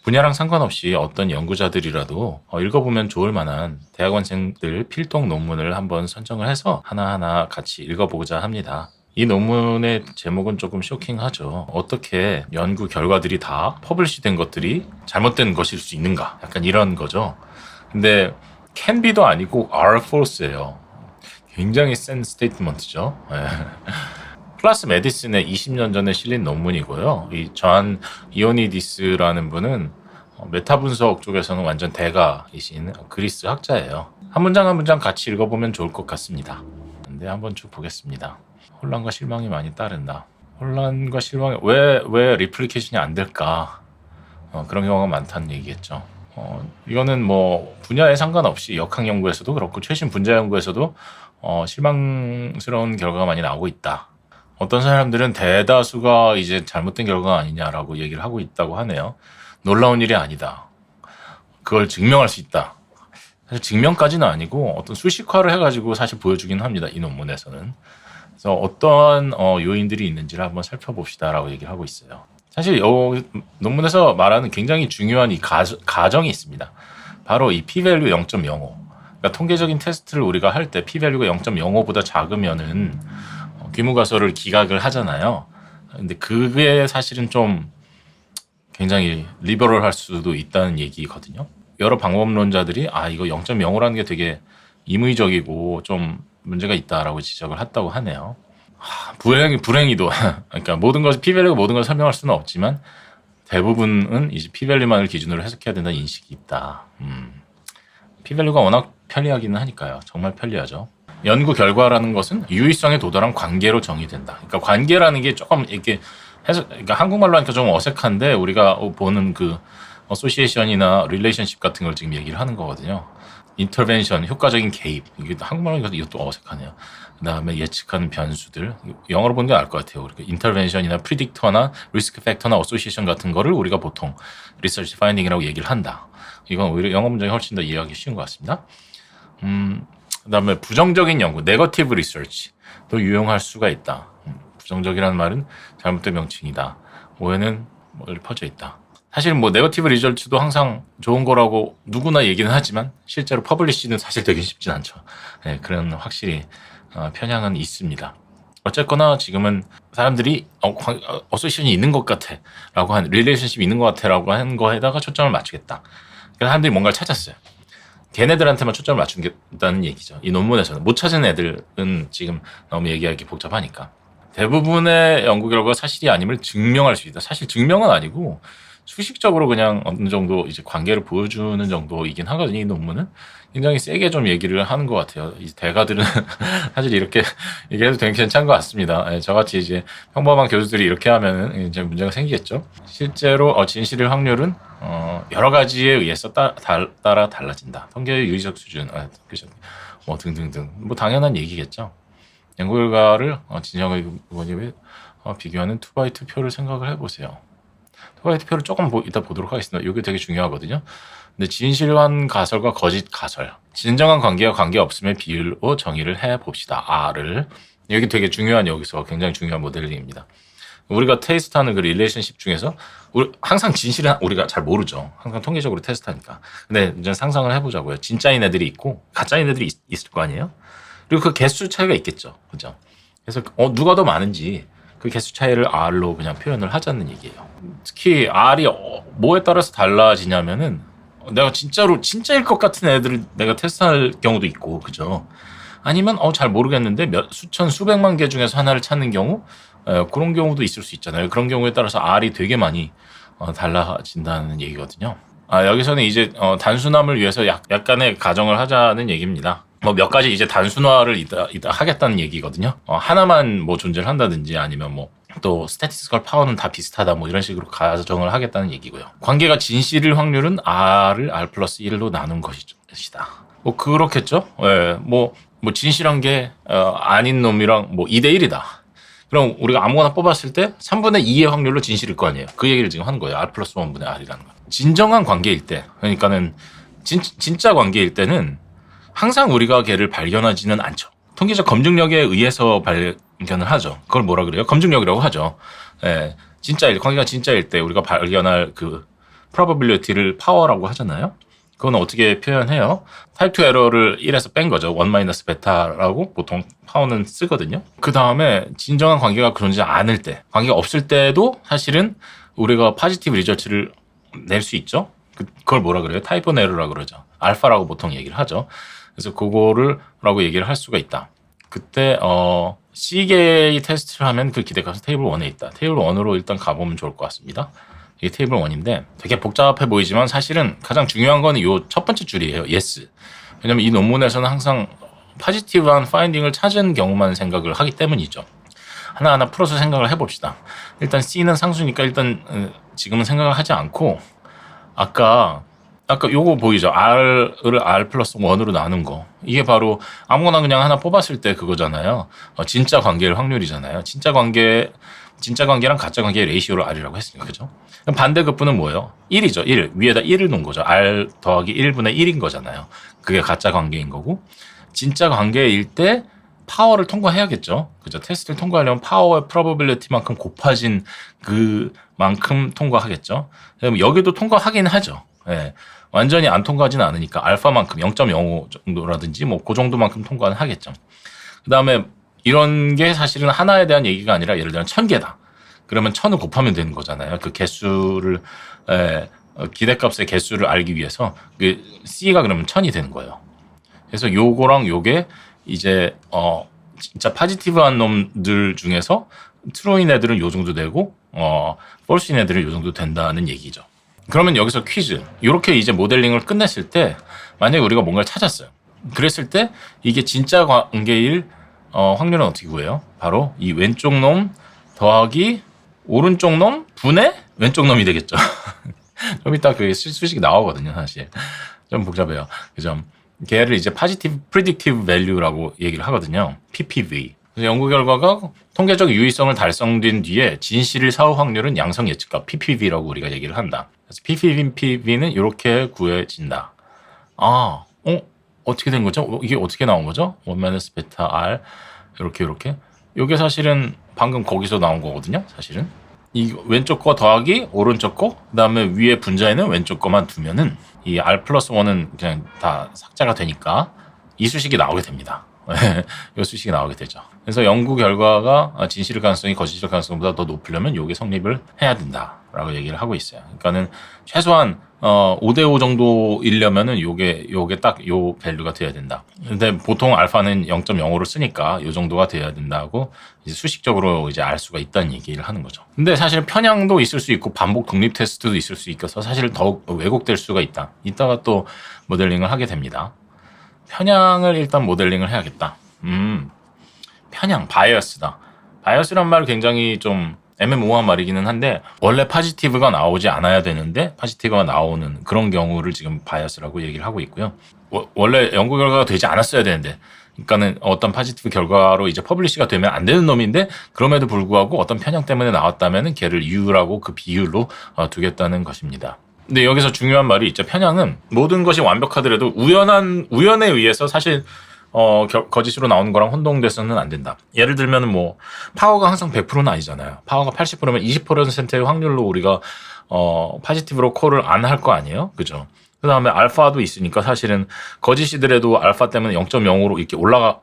분야랑 상관없이 어떤 연구자들이라도 읽어보면 좋을 만한 대학원생들 필독 논문을 한번 선정을 해서 하나하나 같이 읽어보고자 합니다. 이 논문의 제목은 조금 쇼킹하죠. 어떻게 연구 결과들이 다 퍼블리시된 것들이 잘못된 것일 수 있는가? 약간 이런 거죠. 근데 can be도 아니고 are false예요. 굉장히 센 스테이트먼트죠. 플러스 메디슨의 20년 전에 실린 논문이고요. 이 존 이오니디스라는 분은 메타 분석 쪽에서는 완전 대가이신 그리스 학자예요. 한 문장 한 문장 같이 읽어보면 좋을 것 같습니다. 근데 한번 쭉 보겠습니다. 혼란과 실망이 많이 따른다. 혼란과 실망이 왜 리플리케이션이 안 될까? 그런 경우가 많다는 얘기겠죠. 이거는 뭐 분야에 상관없이 역학 연구에서도 그렇고 최신 분자 연구에서도 실망스러운 결과가 많이 나오고 있다. 어떤 사람들은 대다수가 이제 잘못된 결과가 아니냐라고 얘기를 하고 있다고 하네요. 놀라운 일이 아니다. 그걸 증명할 수 있다. 사실 증명까지는 아니고 어떤 수식화를 해가지고 사실 보여주긴 합니다. 이 논문에서는. 그래서 어떠한 요인들이 있는지를 한번 살펴봅시다라고 얘기를 하고 있어요. 사실 이 논문에서 말하는 굉장히 중요한 이 가정이 있습니다. 바로 이 p-value 0.05. 그러니까 통계적인 테스트를 우리가 할 때 p-value가 0.05보다 작으면은 귀무가설을 기각을 하잖아요. 근데 그게 사실은 좀 굉장히 리버럴할 수도 있다는 얘기거든요. 여러 방법론자들이 이거 0.05라는 게 되게 임의적이고 좀 문제가 있다라고 지적을 했다고 하네요. 불행히도 그러니까 모든 것이 p-value가 모든 걸 설명할 수는 없지만 대부분은 이제 p-value만을 기준으로 해석해야 된다는 인식이 있다. p-value가 워낙 편리하기는 하니까요. 정말 편리하죠. 연구 결과라는 것은 유의성에 도달한 관계로 정의된다. 그러니까 관계라는 게 조금 이렇게 그러니까 한국말로 하니까 좀 어색한데 우리가 보는 그 어소시에이션이나 릴레이션십 같은 걸 지금 얘기를 하는 거거든요. 인터벤션, 효과적인 개입. 이게 한국말로 하니까 이것도 어색하네요. 그다음에 예측하는 변수들. 영어로 보는 게 나을 것 같아요. 그러니까 인터벤션이나 프리딕터나 리스크 팩터나 어소시에이션 같은 거를 우리가 보통 리서치 파인딩이라고 얘기를 한다. 이건 오히려 영어 문장이 훨씬 더 이해하기 쉬운 것 같습니다. 그다음에 부정적인 연구, 네거티브 리서치도 유용할 수가 있다. 부정적이라는 말은 잘못된 명칭이다. 오해는 멀리 퍼져 있다. 사실 뭐 네거티브 리서치도 항상 좋은 거라고 누구나 얘기는 하지만 실제로 퍼블리시는 사실 되게 쉽진 않죠. 네, 그런 확실히 편향은 있습니다. 어쨌거나 지금은 사람들이 어소시에이션이 있는 것 같아 라고 한 릴레이션십이 있는 것 같아 라고 하는 거에다가 초점을 맞추겠다. 그래서 사람들이 뭔가를 찾았어요. 걔네들한테만 초점을 맞춘다는 얘기죠. 이 논문에서는 못 찾은 애들은 지금 너무 얘기하기 복잡하니까. 대부분의 연구 결과가 사실이 아님을 증명할 수 있다. 사실 증명은 아니고 수식적으로 그냥 어느 정도 이제 관계를 보여주는 정도이긴 하거든요. 이 논문은 굉장히 세게 좀 얘기를 하는 것 같아요. 이 대가들은 사실 이렇게 얘기해도 되게 괜찮은 것 같습니다. 저같이 이제 평범한 교수들이 이렇게 하면은 이제 문제가 생기겠죠. 실제로 진실의 확률은 여러 가지에 의해서 따라 달라진다. 통계의 유의적 수준, 뭐 등등등. 뭐 당연한 얘기겠죠. 연구 결과를 진영의 의원님이 비교하는 2x2 표를 생각을 해보세요. 2x2 표를 조금 이따 보도록 하겠습니다. 이게 되게 중요하거든요. 근데 진실한 가설과 거짓 가설, 진정한 관계와 관계 없음의 비율로 정의를 해봅시다. R을. 여기 되게 중요한 여기서 굉장히 중요한 모델링입니다. 우리가 테스트하는 그 릴레이션십 중에서 항상 진실은 우리가 잘 모르죠. 항상 통계적으로 테스트하니까. 근데 이제 상상을 해보자고요. 진짜인 애들이 있고 가짜인 애들이 있을 거 아니에요? 그리고 그 개수 차이가 있겠죠. 그죠? 그래서 누가 더 많은지 그 개수 차이를 R로 그냥 표현을 하자는 얘기예요. 특히 R이 뭐에 따라서 달라지냐면은 내가 진짜일 것 같은 애들을 내가 테스트할 경우도 있고, 그죠? 아니면 잘 모르겠는데 수천 수백만 개 중에서 하나를 찾는 경우 그런 경우도 있을 수 있잖아요. 그런 경우에 따라서 R이 되게 많이 달라진다는 얘기거든요. 여기서는 이제 단순함을 위해서 약간의 가정을 하자는 얘기입니다. 뭐 몇 가지 이제 단순화를 이따 하겠다는 얘기거든요. 하나만 뭐 존재를 한다든지 아니면 뭐 또 스태티스컬 파워는 다 비슷하다 뭐 이런 식으로 가정을 하겠다는 얘기고요. 관계가 진실일 확률은 R을 R 플러스 1로 나눈 것이다. 뭐 그렇겠죠. 예, 뭐 진실한 게 아닌 놈이랑 뭐 2대 1이다. 그럼 우리가 아무거나 뽑았을 때 3분의 2의 확률로 진실일 거 아니에요. 그 얘기를 지금 하는 거예요. R 플러스 1분의 R이라는 거. 진정한 관계일 때, 그러니까는 진짜 관계일 때는 항상 우리가 걔를 발견하지는 않죠. 통계적 검증력에 의해서 발견을 하죠. 그걸 뭐라 그래요? 검증력이라고 하죠. 예, 관계가 진짜일 때 우리가 발견할 그 probability를 파워라고 하잖아요. 그건 어떻게 표현해요? 타입 2 에러를 1에서 뺀 거죠. 1 베타라고 보통 파워는 쓰거든요. 그 다음에 진정한 관계가 존재하지 않을 때, 관계가 없을 때도 사실은 우리가 포지티브 리저치를 낼 수 있죠. 그걸 뭐라 그래요? 타입 1 에러라고 그러죠. 알파라고 보통 얘기를 하죠. 그래서 그거를 라고 얘기를 할 수가 있다. 그때 C계의 테스트를 하면 그 기대값은 테이블 1에 있다. 테이블 1으로 일단 가보면 좋을 것 같습니다. 이게 테이블 1인데 되게 복잡해 보이지만 사실은 가장 중요한 건 이 첫 번째 줄이에요. yes. 왜냐면 이 논문에서는 항상 포지티브한 파인딩을 찾은 경우만 생각을 하기 때문이죠. 하나하나 풀어서 생각을 해봅시다. 일단 C는 상수니까 일단 지금은 생각을 하지 않고 아까 요거 보이죠? R을 R 플러스 1으로 나눈 거. 이게 바로 아무거나 그냥 하나 뽑았을 때 그거잖아요. 진짜 관계일 확률이잖아요. 진짜 관계랑 가짜 관계의 레이시오를 R이라고 했으니까. 그죠? 그럼 반대급부는 뭐예요? 1이죠. 1. 위에다 1을 놓은 거죠. R 더하기 1분의 1인 거잖아요. 그게 가짜 관계인 거고. 진짜 관계일 때 파워를 통과해야겠죠. 그죠? 테스트를 통과하려면 파워의 프로버빌리티만큼 곱해진 그만큼 통과하겠죠. 그럼 여기도 통과하긴 하죠. 예. 완전히 안 통과하지는 않으니까 알파만큼 0.05 정도라든지 뭐 그 정도만큼 통과는 하겠죠. 그 다음에 이런 게 사실은 하나에 대한 얘기가 아니라 예를 들면 1000개다. 그러면 1000을 곱하면 되는 거잖아요. 그 개수를 기대값의 개수를 알기 위해서 그 C가 그러면 1000이 되는 거예요. 그래서 요거랑 요게 이제 진짜 포지티브한 놈들 중에서 트루인 애들은 요 정도 되고 폴스인 애들은 요 정도 된다는 얘기죠. 그러면 여기서 퀴즈. 이렇게 이제 모델링을 끝냈을 때 만약에 우리가 뭔가를 찾았어요. 그랬을 때 이게 진짜 관계일 확률은 어떻게 구해요? 바로 이 왼쪽 놈 더하기 오른쪽 놈 분의 왼쪽 놈이 되겠죠. 좀 이따 그 수식이 나오거든요, 사실. 좀 복잡해요. 그죠? 걔를 이제 Positive Predictive Value라고 얘기를 하거든요. PPV. 그래서 연구 결과가 통계적 유의성을 달성된 뒤에 진실을 사후 확률은 양성 예측값 PPV라고 우리가 얘기를 한다. 그래서 PPV는 이렇게 구해진다. 어떻게 된 거죠? 이게 어떻게 나온 거죠? 1 베타 R 이렇게. 이게 사실은 방금 거기서 나온 거거든요. 사실은 이 왼쪽 거 더하기 오른쪽 거, 그다음에 위에 분자에는 왼쪽 거만 두면은 이 R 플러스 1은 그냥 다 삭제가 되니까 이 수식이 나오게 됩니다. 이 수식이 나오게 되죠. 그래서 연구 결과가 진실일 가능성이 거짓일 가능성보다 더 높으려면 이게 성립을 해야 된다라고 얘기를 하고 있어요. 그러니까는 최소한 5대5 정도이려면은 요게 딱 요 밸류가 돼야 된다. 근데 보통 알파는 0.05를 쓰니까 요 정도가 돼야 된다고 이제 수식적으로 이제 알 수가 있다는 얘기를 하는 거죠. 근데 사실 편향도 있을 수 있고 반복 독립 테스트도 있을 수 있어서 사실 더욱 왜곡될 수가 있다. 이따가 또 모델링을 하게 됩니다. 편향을 일단 모델링을 해야겠다. 편향, 바이어스다. 바이어스란 말은 굉장히 좀 애매모호한 말이기는 한데 원래 포지티브가 나오지 않아야 되는데 포지티브가 나오는 그런 경우를 지금 바이어스라고 얘기를 하고 있고요. 원래 연구 결과가 되지 않았어야 되는데 그러니까는 어떤 포지티브 결과로 이제 퍼블리시가 되면 안 되는 놈인데 그럼에도 불구하고 어떤 편향 때문에 나왔다면은 걔를 U라고 그 비율로 두겠다는 것입니다. 근데 여기서 중요한 말이 있죠. 편향은 모든 것이 완벽하더라도 우연에 의해서 사실 거짓으로 나오는 거랑 혼동돼서는 안 된다. 예를 들면 뭐 파워가 항상 100%는 아니잖아요. 파워가 80%면 20%의 확률로 우리가 포지티브로 콜을 안 할 거 아니에요. 그죠? 그 다음에 알파도 있으니까 사실은 거짓이더라도 알파 때문에 0.05로 이렇게 올라갈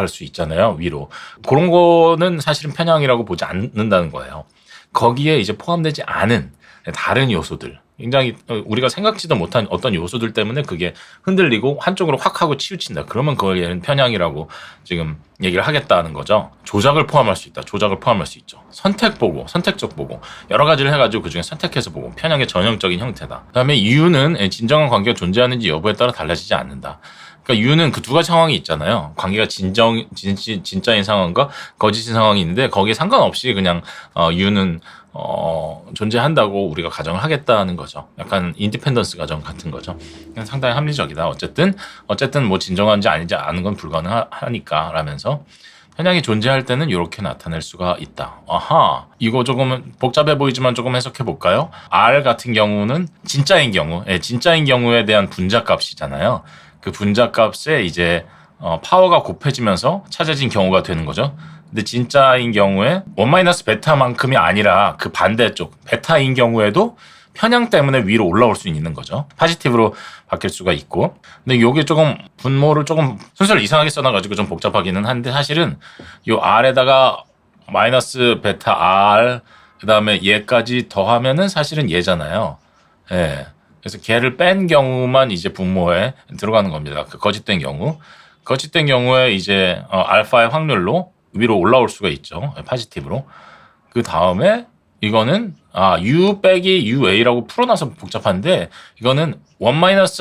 수 있잖아요. 위로. 그런 거는 사실은 편향이라고 보지 않는다는 거예요. 거기에 이제 포함되지 않은 다른 요소들, 굉장히 우리가 생각지도 못한 어떤 요소들 때문에 그게 흔들리고 한쪽으로 확 하고 치우친다. 그러면 그걸 얘는 편향이라고 지금 얘기를 하겠다는 거죠. 조작을 포함할 수 있다. 조작을 포함할 수 있죠. 선택적 보고 여러 가지를 해가지고 그중에 선택해서 보고 편향의 전형적인 형태다. 그다음에 이유는 진정한 관계가 존재하는지 여부에 따라 달라지지 않는다. 그러니까 이유는 그 두 가지 상황이 있잖아요. 관계가 진짜인 상황과 거짓인 상황이 있는데 거기에 상관없이 그냥 이유는 존재한다고 우리가 가정을 하겠다는 거죠. 약간 인디펜던스 가정 같은 거죠. 그냥 상당히 합리적이다. 어쨌든 뭐 진정한지 아닌지 아는 건 불가능하니까 라면서 편향이 존재할 때는 이렇게 나타낼 수가 있다. 아하, 이거 조금 복잡해 보이지만 조금 해석해 볼까요? R 같은 경우는 진짜인 경우에 대한 분자값이잖아요. 그 분자값에 이제 파워가 곱해지면서 찾아진 경우가 되는 거죠. 근데 진짜인 경우에 1 베타만큼이 아니라 그 반대쪽 베타인 경우에도 편향 때문에 위로 올라올 수 있는 거죠. 포지티브로 바뀔 수가 있고. 근데 요게 조금 분모를 조금 순서를 이상하게 써놔가지고 좀 복잡하기는 한데 사실은 요 R에다가 마이너스 베타 R 그다음에 얘까지 더하면은 사실은 얘잖아요. 예. 그래서 걔를 뺀 경우만 이제 분모에 들어가는 겁니다. 그 거짓된 경우. 거짓된 경우에 이제 알파의 확률로 위로 올라올 수가 있죠. 포지티브로. 그 다음에 이거는 U 빼기 UA라고 풀어놔서 복잡한데 이거는 1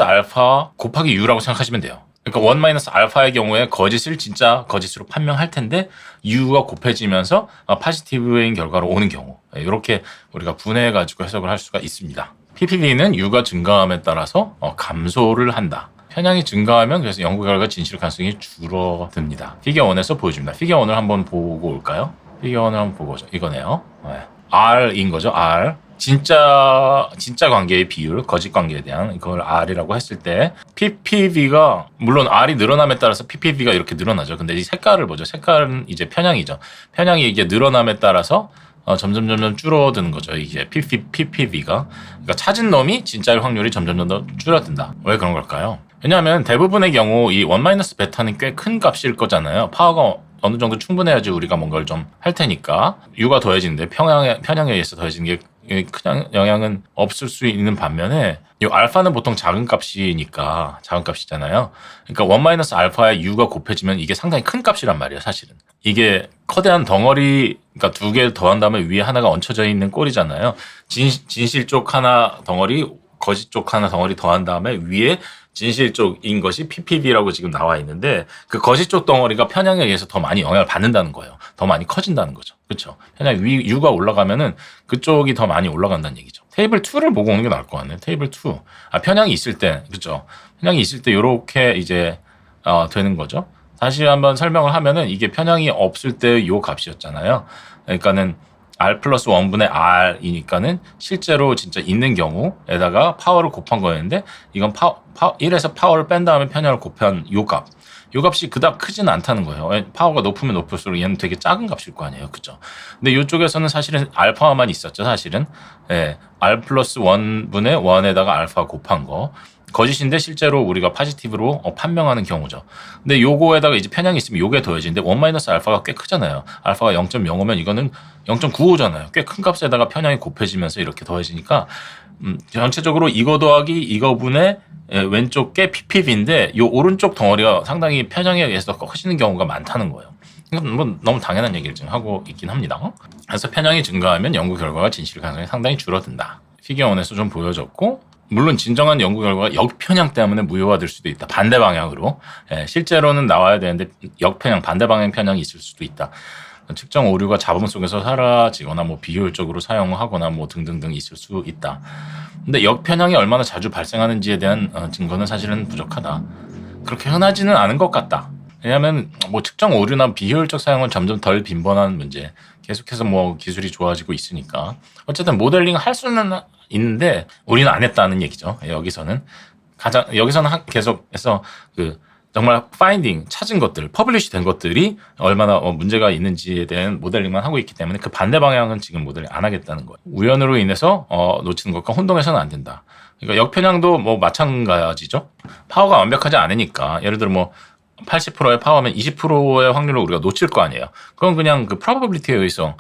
알파 곱하기 U라고 생각하시면 돼요. 그러니까 1 알파의 경우에 거짓을 진짜 거짓으로 판명할 텐데 U가 곱해지면서 포지티브인 결과로 오는 경우 이렇게 우리가 분해해가지고 해석을 할 수가 있습니다. PPV는 U가 증가함에 따라서 감소를 한다. 편향이 증가하면 그래서 연구 결과 진실 가능성이 줄어듭니다. 피겨 1에서 보여줍니다. 피겨 1을 한번 보고 올까요? 피겨 1을 한번 보고 오죠. 이거네요. 네. R인 거죠. R. 진짜 관계의 비율, 거짓 관계에 대한 이걸 R이라고 했을 때 PPV가 물론 R이 늘어남에 따라서 PPV가 이렇게 늘어나죠. 근데 이 색깔을 보죠. 색깔은 이제 편향이죠. 편향이 이게 늘어남에 따라서 점점 줄어드는 거죠. 이게 PPV가. 그러니까 찾은 놈이 진짜일 확률이 점점 더 줄어든다. 왜 그런 걸까요? 왜냐하면 대부분의 경우 이 1 베타는 꽤 큰 값일 거잖아요. 파워가 어느 정도 충분해야지 우리가 뭔가를 좀 할 테니까 U가 더해지는데 편향에 의해서 더해지는 게 큰 영향은 없을 수 있는 반면에 이 알파는 보통 작은 값이니까 작은 값이잖아요. 그러니까 1 알파에 U가 곱해지면 이게 상당히 큰 값이란 말이에요. 사실은 이게 커다란 덩어리 그러니까 두 개 더한 다음에 위에 하나가 얹혀져 있는 꼴이잖아요. 진실 쪽 하나 덩어리 거짓 쪽 하나 덩어리 더한 다음에 위에 진실 쪽인 것이 PPV라고 지금 나와 있는데 그 거짓 쪽 덩어리가 편향에 의해서 더 많이 영향을 받는다는 거예요. 더 많이 커진다는 거죠. 그렇죠? 편향 U가 올라가면은 그쪽이 더 많이 올라간다는 얘기죠. 테이블 2를 보고 오는 게 나을 것 같네요. 테이블 2. 편향이 있을 때, 그렇죠? 편향이 있을 때 이렇게 이제 되는 거죠. 다시 한번 설명을 하면은 이게 편향이 없을 때 요 값이었잖아요. 그러니까는 R 플러스 1분의 R이니까는 실제로 진짜 있는 경우에다가 파워를 곱한 거였는데 이건 1에서 파워를 뺀 다음에 편향을 곱한 요 값. 요 값이 그닥 크지는 않다는 거예요. 파워가 높으면 높을수록 얘는 되게 작은 값일 거 아니에요. 그죠? 근데 이쪽에서는 사실은 알파만 있었죠. 사실은. 예, R 플러스 1분의 1에다가 알파 곱한 거. 거짓인데 실제로 우리가 포지티브로 판명하는 경우죠. 근데 요거에다가 이제 편향이 있으면 요게 더해지는데 1 알파가 꽤 크잖아요. 알파가 0.05면 이거는 0.95잖아요. 꽤 큰 값에다가 편향이 곱해지면서 이렇게 더해지니까 전체적으로 이거 더하기 이거분의 왼쪽 게 PPV인데 요 오른쪽 덩어리가 상당히 편향에 의해서 커지는 경우가 많다는 거예요. 이건 뭐 너무 당연한 얘기를 지금 하고 있긴 합니다. 그래서 편향이 증가하면 연구 결과가 진실 가능성이 상당히 줄어든다. 피겨 1에서 좀 보여줬고 물론 진정한 연구 결과가 역편향 때문에 무효화될 수도 있다. 반대 방향으로. 실제로는 나와야 되는데 역편향, 반대 방향 편향이 있을 수도 있다. 측정 오류가 잡음 속에서 사라지거나 뭐 비효율적으로 사용하거나 뭐 등등등 있을 수 있다. 근데 역편향이 얼마나 자주 발생하는지에 대한 증거는 사실은 부족하다. 그렇게 흔하지는 않은 것 같다. 왜냐하면 뭐 측정 오류나 비효율적 사용은 점점 덜 빈번한 문제. 계속해서 뭐 기술이 좋아지고 있으니까. 어쨌든 모델링 할 수는 있는데 우리는 안 했다는 얘기죠. 여기서는 계속해서 정말 파인딩 찾은 것들, 퍼블리시 된 것들이 얼마나 문제가 있는지에 대한 모델링만 하고 있기 때문에 그 반대 방향은 지금 모델링 안 하겠다는 거예요. 우연으로 인해서 놓치는 것과 혼동해서는 안 된다. 그러니까 역편향도 뭐 마찬가지죠. 파워가 완벽하지 않으니까 예를 들어 뭐 80%의 파워면 20%의 확률로 우리가 놓칠 거 아니에요. 그건 그냥 그 probability에 의해서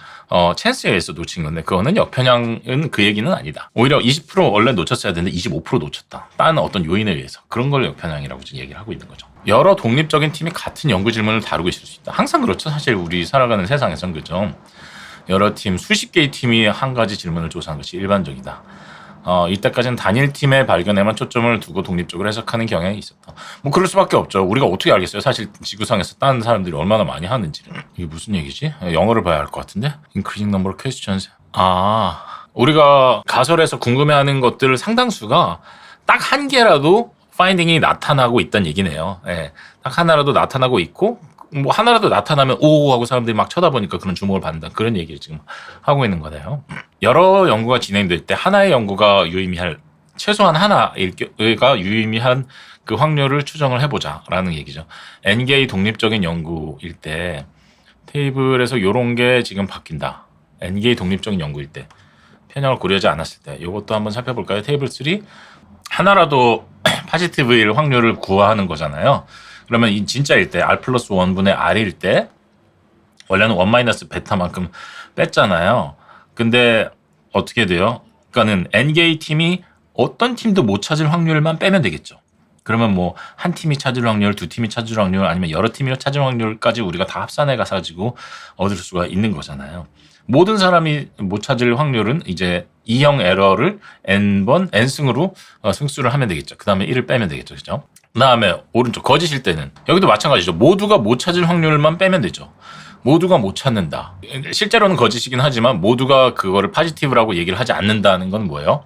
chance에 의해서 놓친 건데 그거는 역편향은 그 얘기는 아니다. 오히려 20% 원래 놓쳤어야 되는데 25% 놓쳤다. 다른 어떤 요인에 의해서 그런 걸 역편향이라고 지금 얘기를 하고 있는 거죠. 여러 독립적인 팀이 같은 연구 질문을 다루고 있을 수 있다. 항상 그렇죠. 사실 우리 살아가는 세상에선 그죠. 여러 팀, 수십 개의 팀이 한 가지 질문을 조사하는 것이 일반적이다. 이때까지는 단일 팀의 발견에만 초점을 두고 독립적으로 해석하는 경향이 있었다. 뭐 그럴 수밖에 없죠. 우리가 어떻게 알겠어요? 사실 지구상에서 다른 사람들이 얼마나 많이 하는지를. 이게 무슨 얘기지? 영어를 봐야 할 것 같은데? Increasing number of questions. 우리가 가설에서 궁금해하는 것들 상당수가 딱 한 개라도 파인딩이 나타나고 있다는 얘기네요. 예, 딱 하나라도 나타나고 있고 뭐 하나라도 나타나면 오 하고 사람들이 막 쳐다보니까 그런 주목을 받는다. 그런 얘기를 지금 하고 있는 거네요. 여러 연구가 진행될 때 하나의 연구가 유의미할 최소한 하나가 유의미한 그 확률을 추정을 해보자라는 얘기죠. N개의 독립적인 연구일 때 테이블에서 요런 게 지금 바뀐다. N개의 독립적인 연구일 때 편향을 고려하지 않았을 때 이것도 한번 살펴볼까요? 테이블 3 하나라도 파지티브일 확률을 구하는 거잖아요. 그러면 이 진짜일 때 R 플러스 1분의 R일 때 원래는 1 마이너스 베타만큼 뺐잖아요. 근데 어떻게 돼요? 그러니까는 N개의 팀이 어떤 팀도 못 찾을 확률만 빼면 되겠죠. 그러면 뭐 한 팀이 찾을 확률, 두 팀이 찾을 확률, 아니면 여러 팀이 찾을 확률까지 우리가 다 합산해 가지고 얻을 수가 있는 거잖아요. 모든 사람이 못 찾을 확률은 이제 2형 에러를 n번 n승으로 승수를 하면 되겠죠. 그 다음에 1을 빼면 되겠죠. 그죠? 그 다음에 오른쪽 거짓일 때는 여기도 마찬가지죠. 모두가 못 찾을 확률만 빼면 되죠. 모두가 못 찾는다. 실제로는 거짓이긴 하지만 모두가 그거를 파지티브라고 얘기를 하지 않는다는 건 뭐예요?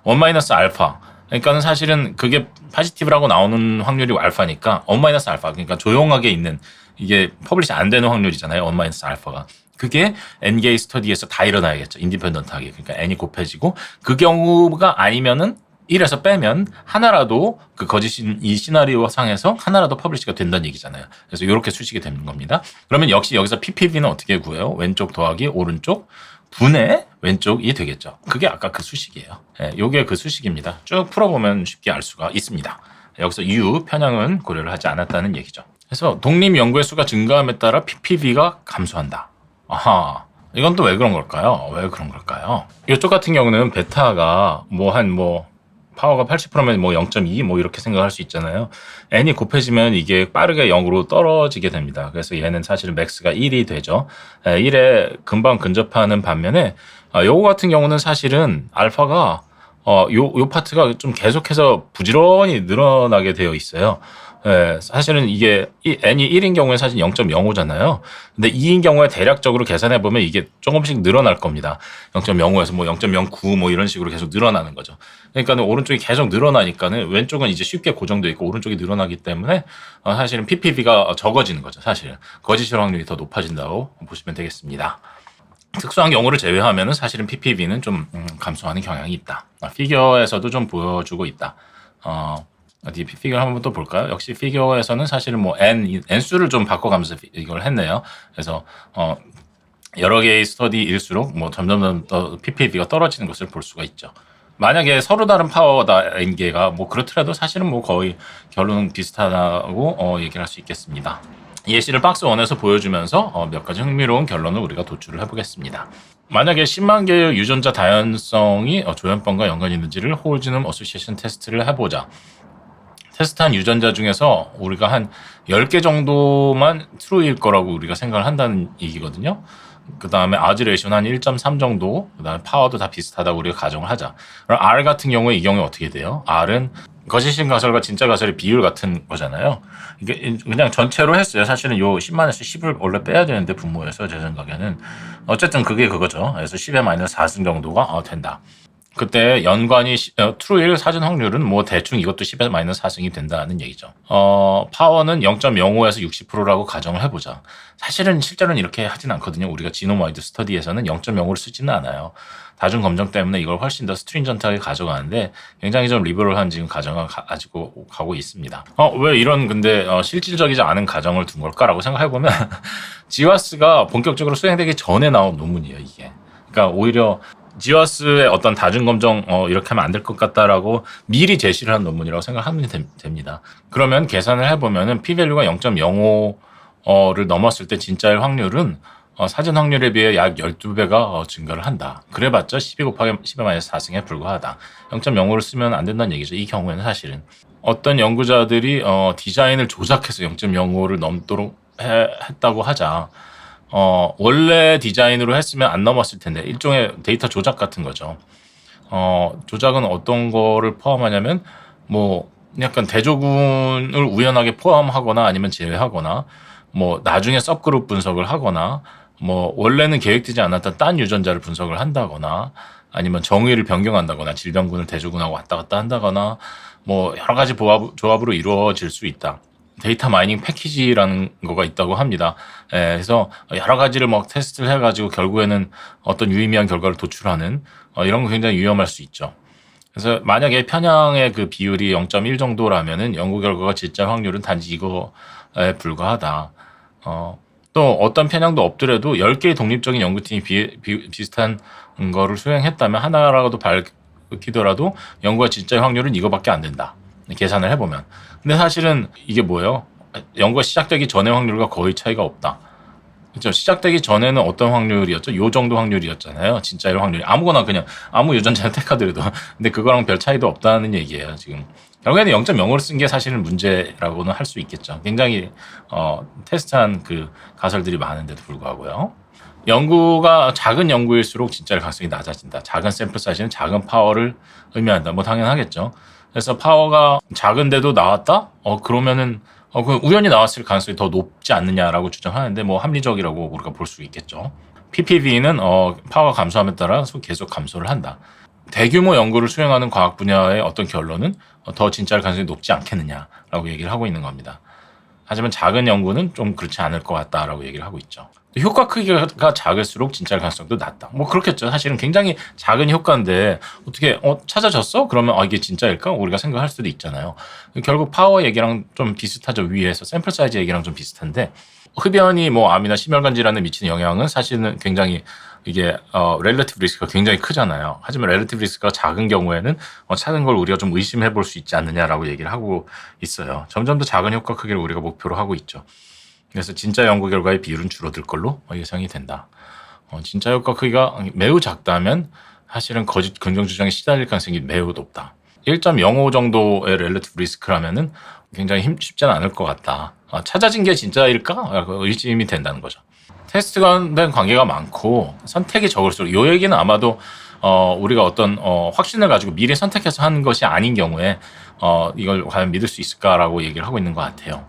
1 마이너스 알파. 그러니까는 사실은 그게 파지티브라고 나오는 확률이 알파니까 1 마이너스 알파. 그러니까 조용하게 있는 이게 퍼블리시 안 되는 확률이잖아요. 1 마이너스 알파가. 그게 n개의 스터디에서 다 일어나야겠죠. 인디펜던트하게. 그러니까 n이 곱해지고 그 경우가 아니면은 1에서 빼면 하나라도 그 거짓인 이 시나리오 상에서 하나라도 퍼블리시가 된다는 얘기잖아요. 그래서 이렇게 수식이 되는 겁니다. 그러면 역시 여기서 PPV는 어떻게 구해요? 왼쪽 더하기 오른쪽 분의 왼쪽이 되겠죠. 그게 아까 그 수식이에요. 예, 요게 그 수식입니다. 쭉 풀어보면 쉽게 알 수가 있습니다. 여기서 U 편향은 고려를 하지 않았다는 얘기죠. 그래서 독립 연구의 수가 증가함에 따라 PPV가 감소한다. 아하. 이건 또 왜 그런 걸까요? 왜 그런 걸까요? 이쪽 같은 경우는 베타가 파워가 80%면 0.2 이렇게 생각할 수 있잖아요. n이 곱해지면 이게 빠르게 0으로 떨어지게 됩니다. 그래서 얘는 사실은 맥스가 1이 되죠. 1에 금방 근접하는 반면에 요거 같은 경우는 사실은 알파가 요 파트가 좀 계속해서 부지런히 늘어나게 되어 있어요. 예, 사실은 이게 n이 1인 경우에 사실 0.05잖아요. 근데 2인 경우에 대략적으로 계산해 보면 이게 조금씩 늘어날 겁니다. 0.05에서 0.09 이런 식으로 계속 늘어나는 거죠. 그러니까는 오른쪽이 계속 늘어나니까는 왼쪽은 이제 쉽게 고정돼 있고 오른쪽이 늘어나기 때문에 사실은 PPV가 적어지는 거죠. 사실은 거짓일 확률이 더 높아진다고 보시면 되겠습니다. 특수한 경우를 제외하면은 사실은 PPV는 좀 감소하는 경향이 있다. 피겨에서도 좀 보여주고 있다. 어디 피겨 한번 또 볼까요? 역시 피겨에서는 사실은 n수를 좀 바꿔가면서 이걸 했네요. 그래서 여러 개의 스터디일수록 점점 더 PPV가 떨어지는 것을 볼 수가 있죠. 만약에 서로 다른 파워다 n개가 그렇더라도 사실은 거의 결론은 비슷하다고 얘기를 할 수 있겠습니다. 예시를 박스 1에서 보여주면서 몇 가지 흥미로운 결론을 우리가 도출을 해보겠습니다. 만약에 10만 개의 유전자 다연성이 조현병과 연관이 있는지를 홀지놈 어소시에이션 테스트를 해보자. 테스트한 유전자 중에서 우리가 한 10개 정도만 트루일 거라고 우리가 생각을 한다는 얘기거든요. 그 다음에 아즈 레이션 한 1.3 정도, 그 다음에 파워도 다 비슷하다고 우리가 가정을 하자. 그럼 R 같은 경우에 이 경우에 어떻게 돼요? R은 거짓인 가설과 진짜 가설의 비율 같은 거잖아요. 이게 그냥 전체로 했어요. 사실은 요 10만에서 10을 원래 빼야 되는데 분모에서 제 생각에는. 어쨌든 그게 그거죠. 그래서 10의 마이너스 4승 정도가 된다. 그때 연관이 트루일 사진 확률은 대충 이것도 10의 마이너스 4승이 된다는 얘기죠. 파워는 0.05에서 60%라고 가정을 해보자. 사실은 실제로는 이렇게 하진 않거든요. 우리가 지노마이드 스터디에서는 0.05를 쓰지는 않아요. 다중 검정 때문에 이걸 훨씬 더 스트링전트하게 가져가는데 굉장히 좀 리버럴한 지금 가정을 가지고 가고 있습니다. 왜 이런 근데 실질적이지 않은 가정을 둔 걸까라고 생각해보면 지와스가 본격적으로 수행되기 전에 나온 논문이에요, 이게. 그러니까 오히려 지와스의 어떤 다중검정 이렇게 하면 안 될 것 같다라고 미리 제시를 한 논문이라고 생각하면 됩니다. 그러면 계산을 해보면은 p-value가 0.05를 넘었을 때 진짜일 확률은 사진 확률에 비해 약 12배가 증가를 한다. 그래봤자 12 곱하기 10의 마이너스 4승에 불과하다. 0.05를 쓰면 안 된다는 얘기죠. 이 경우에는 사실은 어떤 연구자들이 디자인을 조작해서 0.05를 넘도록 했다고 하자. 원래 디자인으로 했으면 안 넘었을 텐데 일종의 데이터 조작 같은 거죠. 조작은 어떤 거를 포함하냐면 약간 대조군을 우연하게 포함하거나 아니면 제외하거나 나중에 서브그룹 분석을 하거나 원래는 계획되지 않았던 딴 유전자를 분석을 한다거나 아니면 정의를 변경한다거나 질병군을 대조군하고 왔다 갔다 한다거나 여러 가지 조합으로 이루어질 수 있다. 데이터 마이닝 패키지라는 거가 있다고 합니다. 그래서 여러 가지를 테스트를 해가지고 결국에는 어떤 유의미한 결과를 도출하는 이런 거 굉장히 위험할 수 있죠. 그래서 만약에 편향의 그 비율이 0.1 정도라면은 연구 결과가 진짜 확률은 단지 이거에 불과하다. 또 어떤 편향도 없더라도 10개의 독립적인 연구팀이 비슷한 거를 수행했다면 하나라도 밝히더라도 연구가 진짜의 확률은 이거밖에 안 된다. 계산을 해보면. 근데 사실은 이게 뭐예요? 연구가 시작되기 전의 확률과 거의 차이가 없다. 그렇죠. 시작되기 전에는 어떤 확률이었죠? 요 정도 확률이었잖아요. 진짜일 확률이. 아무거나 그냥 아무 유전자를 택하더라도. 근데 그거랑 별 차이도 없다는 얘기예요. 지금. 결국에는 0.0을 쓴 게 사실은 문제라고는 할 수 있겠죠. 굉장히 테스트한 그 가설들이 많은데도 불구하고요. 연구가 작은 연구일수록 진짜일 가능성이 낮아진다. 작은 샘플 사이즈는 작은 파워를 의미한다. 뭐 당연하겠죠. 그래서 파워가 작은데도 나왔다? 그러면은 그 우연히 나왔을 가능성이 더 높지 않느냐라고 주장하는데 뭐 합리적이라고 우리가 볼 수 있겠죠. PPV는 파워가 감소함에 따라 계속 감소를 한다. 대규모 연구를 수행하는 과학 분야의 어떤 결론은 더 진짜일 가능성이 높지 않겠느냐라고 얘기를 하고 있는 겁니다. 하지만 작은 연구는 좀 그렇지 않을 것 같다라고 얘기를 하고 있죠. 효과 크기가 작을수록 진짜일 가능성도 낮다. 뭐 그렇겠죠. 사실은 굉장히 작은 효과인데 어떻게 찾아졌어? 그러면 이게 진짜일까? 우리가 생각할 수도 있잖아요. 결국 파워 얘기랑 좀 비슷하죠. 위에서 샘플 사이즈 얘기랑 좀 비슷한데 흡연이 뭐 암이나 심혈관 질환에 미치는 영향은 사실은 굉장히 이게 렐러티브 리스크가 굉장히 크잖아요. 하지만 렐러티브 리스크가 작은 경우에는 작은 걸 우리가 좀 의심해 볼 수 있지 않느냐라고 얘기를 하고 있어요. 점점 더 작은 효과 크기를 우리가 목표로 하고 있죠. 그래서 진짜 연구 결과의 비율은 줄어들 걸로 예상이 된다. 진짜 효과 크기가 매우 작다면 사실은 거짓 긍정 주장에 시달릴 가능성이 매우 높다. 1.05 정도의 렐러티브 리스크라면은 굉장히 쉽지는 않을 것 같다. 찾아진 게 진짜일까? 의심이 된다는 거죠. 테스트가 된 관계가 많고 선택이 적을수록 이 얘기는 아마도 우리가 어떤 확신을 가지고 미리 선택해서 하는 것이 아닌 경우에 이걸 과연 믿을 수 있을까라고 얘기를 하고 있는 것 같아요.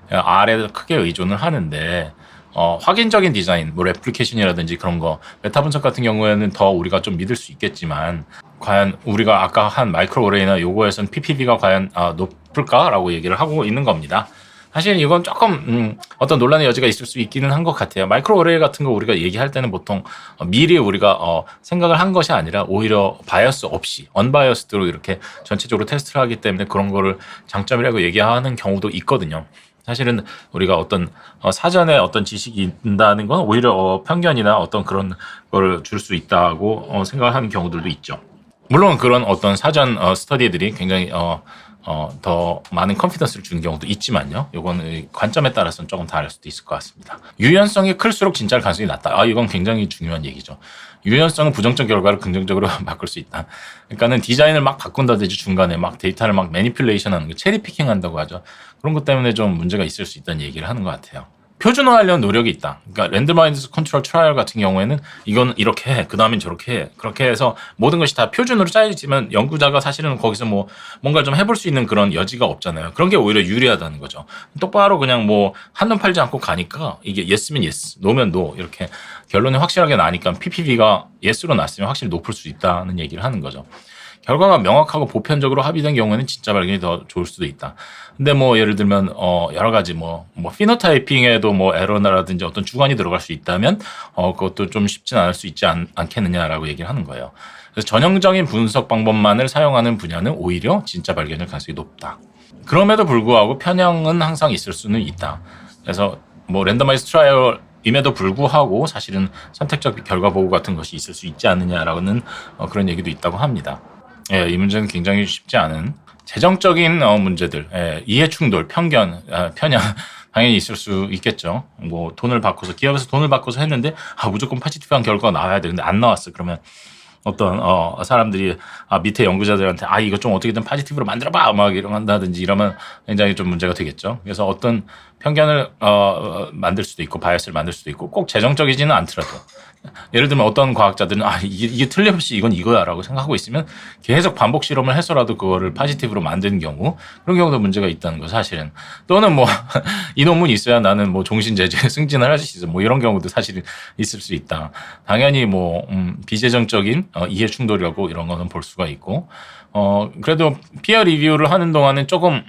R에 크게 의존을 하는데 확인적인 디자인, 뭐 레플리케이션이라든지 그런 거 메타 분석 같은 경우에는 더 우리가 좀 믿을 수 있겠지만 과연 우리가 아까 한 마이크로 어레이나 요거에선 PPV가 과연 높을까라고 얘기를 하고 있는 겁니다. 사실 이건 조금 어떤 논란의 여지가 있을 수 있기는 한 것 같아요. 마이크로 어레이 같은 거 우리가 얘기할 때는 보통 미리 우리가 생각을 한 것이 아니라 오히려 바이어스 없이 언바이어스드로 이렇게 전체적으로 테스트를 하기 때문에 그런 거를 장점이라고 얘기하는 경우도 있거든요. 사실은 우리가 어떤 사전에 어떤 지식이 있다는 건 오히려 편견이나 어떤 그런 거를 줄 수 있다고 생각하는 경우들도 있죠. 물론 그런 어떤 사전 스터디들이 굉장히 더 많은 컨피던스를 주는 경우도 있지만요. 이건 관점에 따라서는 조금 다를 수도 있을 것 같습니다. 유연성이 클수록 진짜일 가능성이 낮다. 이건 굉장히 중요한 얘기죠. 유연성은 부정적 결과를 긍정적으로 바꿀 수 있다. 그러니까는 디자인을 막 바꾼다든지 중간에 막 데이터를 막 매니플레이션 하는 거, 체리 피킹 한다고 하죠. 그런 것 때문에 좀 문제가 있을 수 있다는 얘기를 하는 것 같아요. 표준화하려는 노력이 있다. 그러니까 랜드마이즈 컨트롤 트라이얼 같은 경우에는 이건 이렇게 해, 그 다음엔 저렇게 해. 그렇게 해서 모든 것이 다 표준으로 짜여지면 연구자가 사실은 거기서 뭐 뭔가를 좀 해볼 수 있는 그런 여지가 없잖아요. 그런 게 오히려 유리하다는 거죠. 똑바로 그냥 뭐 한눈 팔지 않고 가니까 이게 yes면 yes, no면 no 이렇게 결론이 확실하게 나니까 PPV가 yes로 났으면 확실히 높을 수 있다는 얘기를 하는 거죠. 결과가 명확하고 보편적으로 합의된 경우에는 진짜 발견이 더 좋을 수도 있다. 근데 뭐 예를 들면 여러 가지 뭐 피노타이핑에도 뭐 에러라든지 어떤 주관이 들어갈 수 있다면 그것도 좀 쉽진 않을 수 있지 않겠느냐라고 얘기를 하는 거예요. 그래서 전형적인 분석 방법만을 사용하는 분야는 오히려 진짜 발견일 가능성이 높다. 그럼에도 불구하고 편향은 항상 있을 수는 있다. 그래서 뭐 랜더마이즈 트라이얼 임에도 불구하고 사실은 선택적 결과 보고 같은 것이 있을 수 있지 않느냐라는 그런 얘기도 있다고 합니다. 예, 이 문제는 굉장히 쉽지 않은 재정적인 문제들, 이해 충돌, 편견, 편향 당연히 있을 수 있겠죠. 뭐 돈을 바꿔서 기업에서 돈을 바꿔서 했는데 무조건 포지티브한 결과가 나와야 돼. 근데 안 나왔어. 그러면 어떤 사람들이 밑에 연구자들한테 이거 좀 어떻게든 포지티브로 만들어봐 막 이런다든지 이러면 굉장히 좀 문제가 되겠죠. 그래서 어떤 편견을 만들 수도 있고 바이어스를 만들 수도 있고 꼭 재정적이지는 않더라도 예를 들면 어떤 과학자들은 이게 틀림없이 이건 이거야라고 생각하고 있으면 계속 반복 실험을 해서라도 그거를 포지티브로 만드는 경우 그런 경우도 문제가 있다는 거 사실은. 또는 뭐 이 논문이 있어야 나는 뭐 종신제재 승진을 할 수 있어 뭐 이런 경우도 사실 있을 수 있다. 당연히 뭐 비재정적인 이해 충돌이라고 이런 거는 볼 수가 있고 그래도 피어 리뷰를 하는 동안은 조금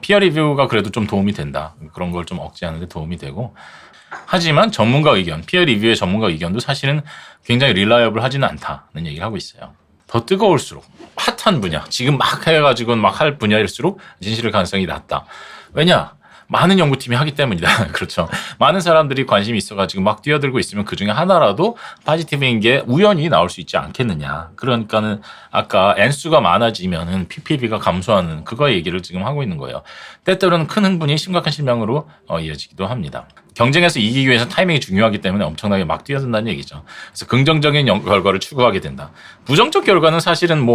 피어 리뷰가 그래도 좀 도움이 된다. 그런 걸 좀 억제하는 데 도움이 되고 하지만 전문가 의견, 피어 리뷰의 전문가 의견도 사실은 굉장히 릴라이어블 하지는 않다는 얘기를 하고 있어요. 더 뜨거울수록 핫한 분야, 지금 막 해가지고 막 할 분야일수록 진실일 가능성이 낮다. 왜냐? 많은 연구팀이 하기 때문이다. 그렇죠. 많은 사람들이 관심이 있어가지고 막 뛰어들고 있으면 그 중에 하나라도 포지티브인 게 우연히 나올 수 있지 않겠느냐. 그러니까는 아까 N수가 많아지면은 PPV가 감소하는 그거 얘기를 지금 하고 있는 거예요. 때때로는 큰 흥분이 심각한 실명으로 이어지기도 합니다. 경쟁에서 이기기 위해서 타이밍이 중요하기 때문에 엄청나게 막 뛰어든다는 얘기죠. 그래서 긍정적인 결과를 추구하게 된다. 부정적 결과는 사실은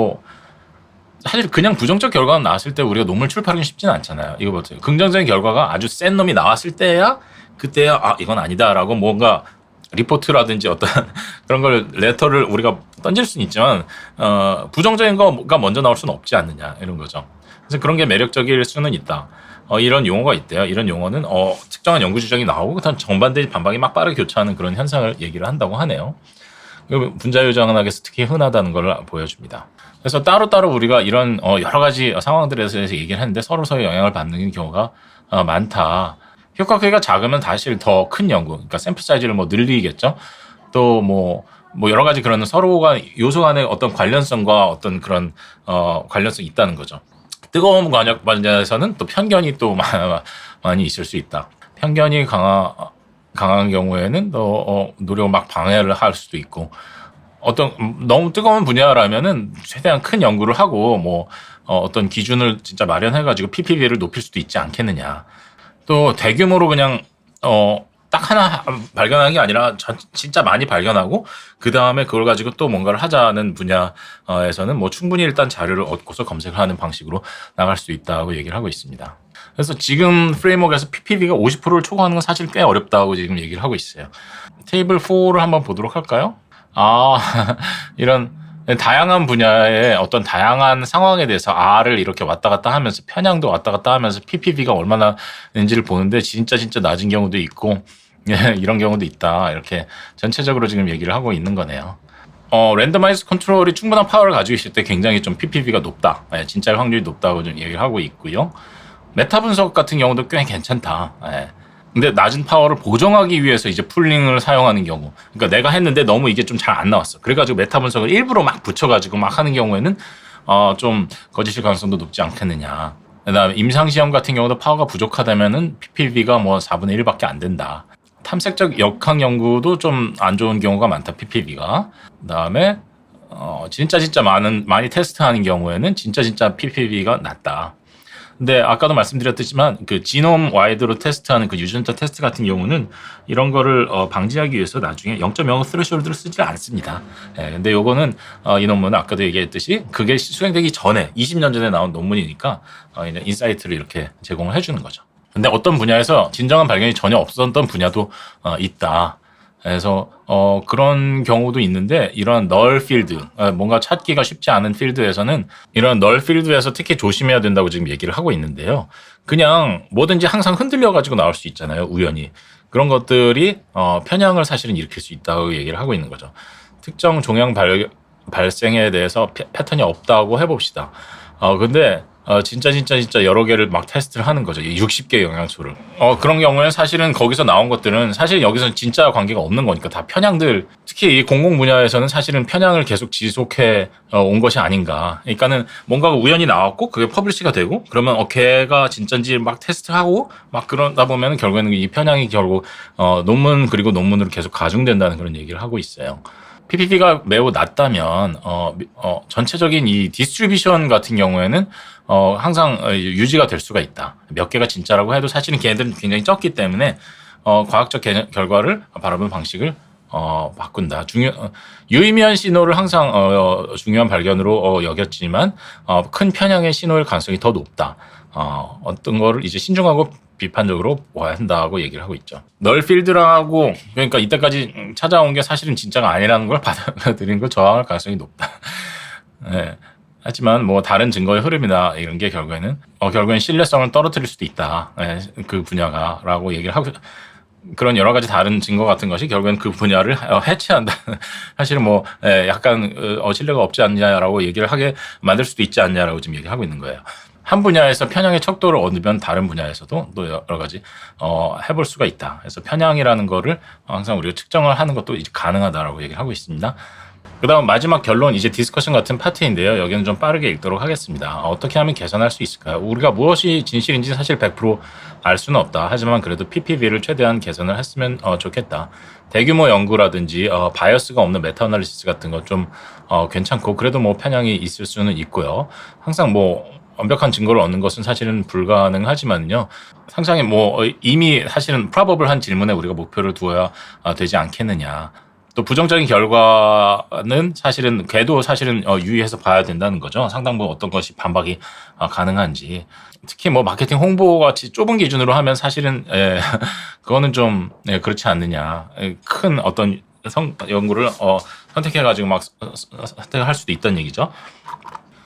사실 그냥 부정적 결과가 나왔을 때 우리가 논문 출판하기 쉽지는 않잖아요. 이거 보세요. 긍정적인 결과가 아주 센 놈이 나왔을 때야 그때야 이건 아니다라고 뭔가 리포트라든지 어떤 그런 걸 레터를 우리가 던질 수는 있지만 부정적인 거가 먼저 나올 수는 없지 않느냐 이런 거죠. 그래서 그런 게 매력적일 수는 있다. 이런 용어가 있대요. 이런 용어는 특정한 연구 주장이 나오고 그다음 정반대 반박이 막 빠르게 교차하는 그런 현상을 얘기를 한다고 하네요. 분자유전학에서 특히 흔하다는 걸 보여줍니다. 그래서 따로따로 우리가 이런 여러 가지 상황들에 대해서 얘기를 했는데 서로서로 영향을 받는 경우가 많다. 효과 크기가 작으면 사실 더 큰 연구, 그러니까 샘플 사이즈를 늘리겠죠. 또 여러 가지 그런 서로가 요소 간의 어떤 관련성과 어떤 그런 관련성이 있다는 거죠. 뜨거운 분야에서는 또 편견이 또 많이 있을 수 있다. 편견이 강한 경우에는 또 노력을 막 방해를 할 수도 있고 어떤 너무 뜨거운 분야라면은 최대한 큰 연구를 하고 어떤 기준을 진짜 마련해가지고 PPV를 높일 수도 있지 않겠느냐. 또 대규모로 그냥 딱 하나 발견하는 게 아니라 진짜 많이 발견하고 그 다음에 그걸 가지고 또 뭔가를 하자는 분야에서는 충분히 일단 자료를 얻고서 검색을 하는 방식으로 나갈 수 있다고 얘기를 하고 있습니다. 그래서 지금 프레임워크에서 PPV가 50%를 초과하는 건 사실 꽤 어렵다고 지금 얘기를 하고 있어요. 테이블 4를 한번 보도록 할까요? 이런 다양한 분야의 어떤 다양한 상황에 대해서 R을 이렇게 왔다 갔다 하면서 편향도 왔다 갔다 하면서 PPV가 얼마나 되는지를 보는데 진짜 낮은 경우도 있고 이런 경우도 있다. 이렇게 전체적으로 지금 얘기를 하고 있는 거네요. 랜더마이즈 컨트롤이 충분한 파워를 가지고 있을 때 굉장히 좀 PPV가 높다. 진짜일 확률이 높다고 좀 얘기를 하고 있고요. 메타 분석 같은 경우도 꽤 괜찮다. 근데 낮은 파워를 보정하기 위해서 이제 풀링을 사용하는 경우. 그러니까 내가 했는데 너무 이게 좀 잘 안 나왔어. 그래가지고 메타 분석을 일부러 막 붙여가지고 막 하는 경우에는 좀 거짓일 가능성도 높지 않겠느냐. 그다음에 임상시험 같은 경우도 파워가 부족하다면은 PPV가 4분의 1밖에 안 된다. 탐색적 역학 연구도 좀 안 좋은 경우가 많다. PPV가. 그다음에 진짜 많이 테스트하는 경우에는 진짜 PPV가 낮다. 근데 아까도 말씀드렸지만 그 지놈 와이드로 테스트하는 그 유전자 테스트 같은 경우는 이런 거를 방지하기 위해서 나중에 0.05 스레숄드를 쓰지 않습니다. 근데 요거는 이 논문은 아까도 얘기했듯이 그게 수행되기 전에 20년 전에 나온 논문이니까 인사이트를 이렇게 제공을 해주는 거죠. 근데 어떤 분야에서 진정한 발견이 전혀 없었던 분야도 있다. 그래서 그런 경우도 있는데 이런 널 필드, 뭔가 찾기가 쉽지 않은 필드에서는 이런 널 필드에서 특히 조심해야 된다고 지금 얘기를 하고 있는데요. 그냥 뭐든지 항상 흔들려 가지고 나올 수 있잖아요. 우연히. 그런 것들이 편향을 사실은 일으킬 수 있다고 얘기를 하고 있는 거죠. 특정 종양 발생에 대해서 패턴이 없다고 해봅시다. 근데 진짜 여러 개를 막 테스트를 하는 거죠. 60개 영양소를. 그런 경우에 사실은 거기서 나온 것들은 사실 여기서는 진짜 관계가 없는 거니까 다 편향들, 특히 이 공공 분야에서는 사실은 편향을 계속 지속해 온 것이 아닌가. 그러니까는 뭔가가 우연히 나왔고 그게 퍼블리시가 되고 그러면 걔가 진짜인지 막 테스트하고 막 그러다 보면 결국에는 이 편향이 결국 논문 그리고 논문으로 계속 가중된다는 그런 얘기를 하고 있어요. PPV가 매우 낮다면 전체적인 이 디스트리뷰션 같은 경우에는 항상 유지가 될 수가 있다. 몇 개가 진짜라고 해도 사실은 걔네들은 굉장히 적기 때문에 과학적 결과를 바라보는 방식을 바꾼다. 유의미한 신호를 항상 중요한 발견으로 여겼지만 큰 편향의 신호일 가능성이 더 높다. 어떤 거를 이제 신중하고 비판적으로 봐야 한다고 얘기를 하고 있죠. 널 필드라고 그러니까 이때까지 찾아온 게 사실은 진짜가 아니라는 걸 받아들이는 걸 저항할 가능성이 높다. 네. 하지만 다른 증거의 흐름이나 이런 게 결국에는 신뢰성을 떨어뜨릴 수도 있다. 네. 그 분야가라고 얘기를 하고 그런 여러 가지 다른 증거 같은 것이 결국엔 그 분야를 해체한다. 사실은 약간 신뢰가 없지 않냐라고 얘기를 하게 만들 수도 있지 않냐라고 지금 얘기하고 있는 거예요. 한 분야에서 편향의 척도를 얻으면 다른 분야에서도 또 여러 가지 해볼 수가 있다. 그래서 편향이라는 거를 항상 우리가 측정을 하는 것도 이제 가능하다라고 얘기를 하고 있습니다. 그다음 마지막 결론 이제 디스커션 같은 파트인데요. 여기는 좀 빠르게 읽도록 하겠습니다. 어떻게 하면 개선할 수 있을까요? 우리가 무엇이 진실인지 사실 100%알 수는 없다. 하지만 그래도 PPV를 최대한 개선을 했으면 좋겠다. 대규모 연구라든지 바이어스가 없는 메타 어널리시스 같은 거 좀 괜찮고 그래도 뭐 편향이 있을 수는 있고요. 항상 뭐 완벽한 증거를 얻는 것은 사실은 불가능하지만요. 상상에 뭐 이미 사실은 프라버블한 질문에 우리가 목표를 두어야 되지 않겠느냐. 또 부정적인 결과는 사실은 걔도 사실은 유의해서 봐야 된다는 거죠. 상당 부분 어떤 것이 반박이 가능한지. 특히 뭐 마케팅 홍보 같이 좁은 기준으로 하면 사실은 그거는 좀 그렇지 않느냐. 큰 어떤 연구를 선택해가지고 막 선택할 수도 있다는 얘기죠.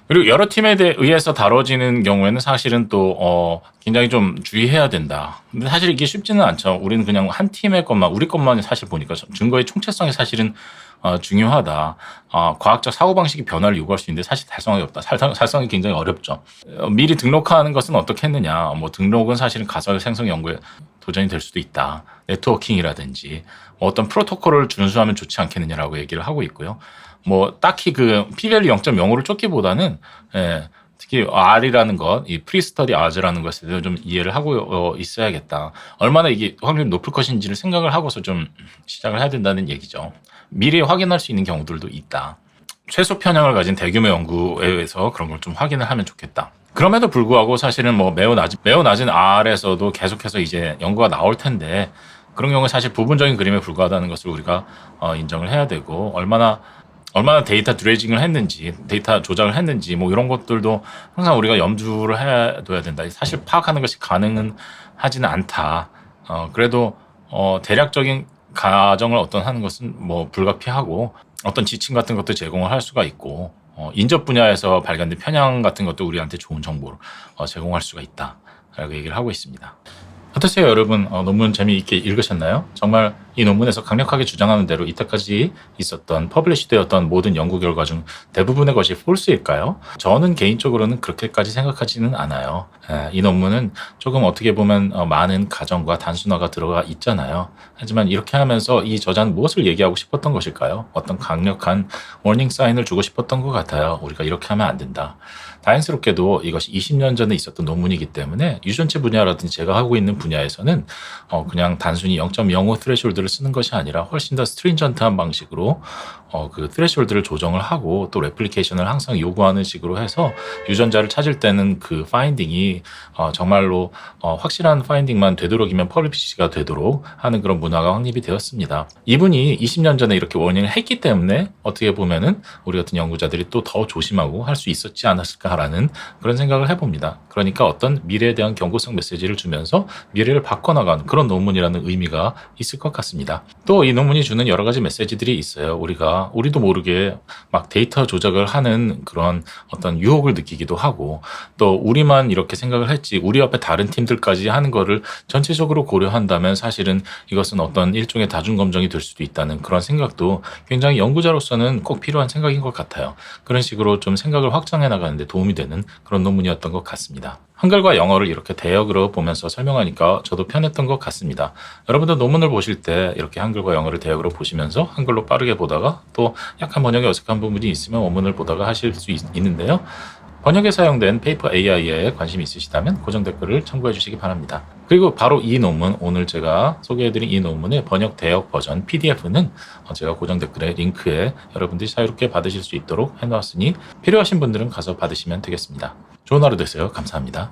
그리고 여러 팀에 의해서 다뤄지는 경우에는 사실은 또 굉장히 좀 주의해야 된다. 근데 사실 이게 쉽지는 않죠. 우리는 그냥 한 팀의 것만 우리 것만 사실 보니까 증거의 총체성이 사실은 중요하다. 과학적 사고방식이 변화를 요구할 수 있는데 사실 달성하기 없다. 달성이 굉장히 어렵죠. 미리 등록하는 것은 어떻게 했느냐. 뭐 등록은 사실은 가설 생성 연구에 도전이 될 수도 있다. 네트워킹이라든지 뭐 어떤 프로토콜을 준수하면 좋지 않겠느냐라고 얘기를 하고 있고요. 뭐 딱히 그 p-value 0.05를 쫓기보다는 특히 R이라는 것, 이 프리스터디 R라는 것에 대해서 좀 이해를 하고 있어야겠다. 얼마나 이게 확률이 높을 것인지를 생각을 하고서 좀 시작을 해야 된다는 얘기죠. 미리 확인할 수 있는 경우들도 있다. 최소 편향을 가진 대규모 연구에 의해서 그런 걸 좀 확인을 하면 좋겠다. 그럼에도 불구하고 사실은 뭐 매우 낮은 R에서도 계속해서 이제 연구가 나올 텐데 그런 경우는 사실 부분적인 그림에 불과하다는 것을 우리가 인정을 해야 되고 얼마나 데이터 드레이징을 했는지, 데이터 조작을 했는지, 뭐 이런 것들도 항상 우리가 염두를 해둬야 된다. 사실 파악하는 것이 가능은 하지는 않다. 그래도 대략적인 가정을 하는 것은 뭐 불가피하고 어떤 지침 같은 것도 제공을 할 수가 있고 인접 분야에서 발견된 편향 같은 것도 우리한테 좋은 정보를 제공할 수가 있다. 라고 얘기를 하고 있습니다. 어떠세요, 여러분? 논문 재미있게 읽으셨나요? 정말 이 논문에서 강력하게 주장하는 대로 이때까지 있었던 퍼블리시 되었던 모든 연구 결과 중 대부분의 것이 폴스일까요? 저는 개인적으로는 그렇게까지 생각하지는 않아요. 이 논문은 조금 어떻게 보면 많은 가정과 단순화가 들어가 있잖아요. 하지만 이렇게 하면서 이 저자는 무엇을 얘기하고 싶었던 것일까요? 어떤 강력한 워닝 사인을 주고 싶었던 것 같아요. 우리가 이렇게 하면 안 된다. 다행스럽게도 이것이 20년 전에 있었던 논문이기 때문에 유전체 분야라든지 제가 하고 있는 분야에서는 그냥 단순히 0.05 스레숄드를 쓰는 것이 아니라 훨씬 더 스트링전트한 방식으로 그 스레숄드를 조정을 하고 또 레플리케이션을 항상 요구하는 식으로 해서 유전자를 찾을 때는 그 파인딩이 정말로 확실한 파인딩만 되도록이면 퍼블리시가 되도록 하는 그런 문화가 확립이 되었습니다. 이분이 20년 전에 이렇게 워닝을 했기 때문에 어떻게 보면은 우리 같은 연구자들이 또 더 조심하고 할 수 있었지 않았을까라는 그런 생각을 해봅니다. 그러니까 어떤 미래에 대한 경고성 메시지를 주면서 미래를 바꿔나가는 그런 논문이라는 의미가 있을 것 같습니다. 또 이 논문이 주는 여러 가지 메시지들이 있어요. 우리도 모르게 막 데이터 조작을 하는 그런 어떤 유혹을 느끼기도 하고 또 우리만 이렇게 생각을 했지 우리 옆에 다른 팀들까지 하는 거를 전체적으로 고려한다면 사실은 이것은 어떤 일종의 다중검정이 될 수도 있다는 그런 생각도 굉장히 연구자로서는 꼭 필요한 생각인 것 같아요. 그런 식으로 좀 생각을 확장해 나가는데 도움이 되는 그런 논문이었던 것 같습니다. 한글과 영어를 이렇게 대역으로 보면서 설명하니까 저도 편했던 것 같습니다. 여러분도 논문을 보실 때 이렇게 한글과 영어를 대역으로 보시면서 한글로 빠르게 보다가 또 약간 번역에 어색한 부분이 있으면 원문을 보다가 하실 수 있는데요. 번역에 사용된 페이퍼 AI에 관심이 있으시다면 고정 댓글을 참고해 주시기 바랍니다. 그리고 바로 이 논문, 오늘 제가 소개해드린 이 논문의 번역 대역 버전 PDF는 제가 고정 댓글에 링크에 여러분들이 자유롭게 받으실 수 있도록 해놓았으니 필요하신 분들은 가서 받으시면 되겠습니다. 좋은 하루 되세요. 감사합니다.